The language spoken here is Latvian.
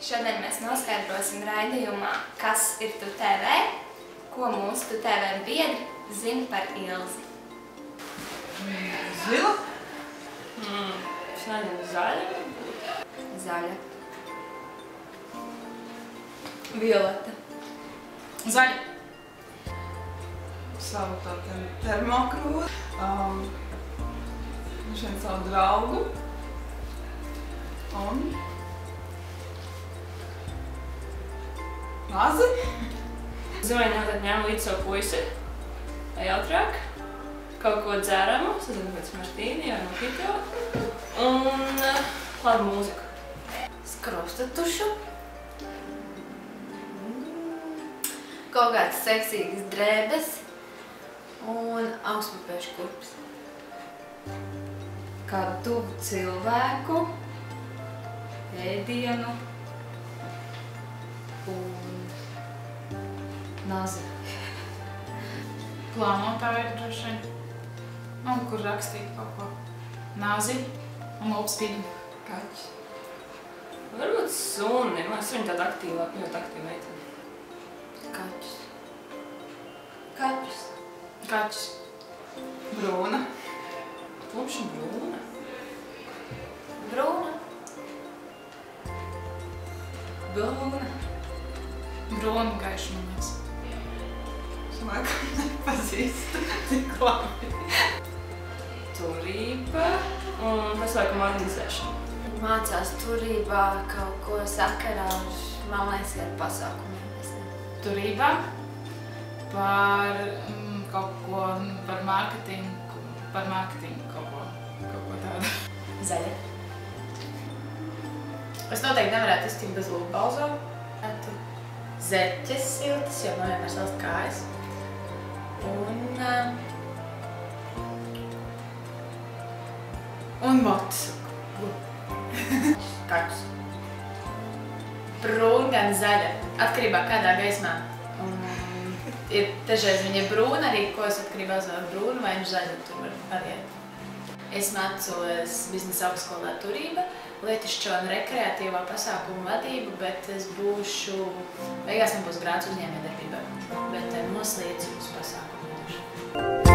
Šodien mēs noskaidrosim raidījumā, kas ir Tu TV, ko mūsu Tu TV biedri zina par Ilzi. Zila? Es nezinu, zaļa? Zaļa. Violeta. Zaļa. Savu tā termokrūzi. Šeit savu draugu. Un mazi. Zinu, noteikti ņem līdz savu puisi. Vai jautrāk. Kaut ko dzeramu. Es zinu, pēc martīni vai mojito. Un labu mūziku. Skropstatušu. Kaut kāds seksīgas drēbes. Un augstpapēšu kurps. Kādu tuvu cilvēku. Ēdienu. Un nazi. Plānotāji droši vien. Un kur rakstīt kaut ko. Nazi un lopspīdi. Kaķis. Varbūt suni. Man liekas, viņa tāda aktīvāka, ļoti aktīva meitene. Kaķis. Kaķis. Kaķis. Brūna. Tumša brūna. Brūna. Brūna. Brūna gaiša, man liekas. Es laikam nepazīstu tik labi. Turība un pasaukuma organizēšana. Mācās turībā kaut ko sakarā ar, man liekas, ar pasākumiem. Turībā par kaut ko, par mārketingu kaut ko tādu. Zaļa. Es noteikti nevarētu iztikt bez lūkbalzo. Zeķes siltas, jo man vienmēr salst kājas. Un motis. Kaķis. Brūna gan zaļa, atkarībā kādā gaismā. Ir dažreiz viņa ir brūna, arī ko es atkarībā uzvēru brūnu vai zaļu, tur var variēt. Es mācos biznesa augstskolā turība, lietišķo un rekreatīvā pasākumu vadību, bet es būšu, beigās man būs grāds uzņēmējdarbībā, bet noslīdzu uz pasākumu.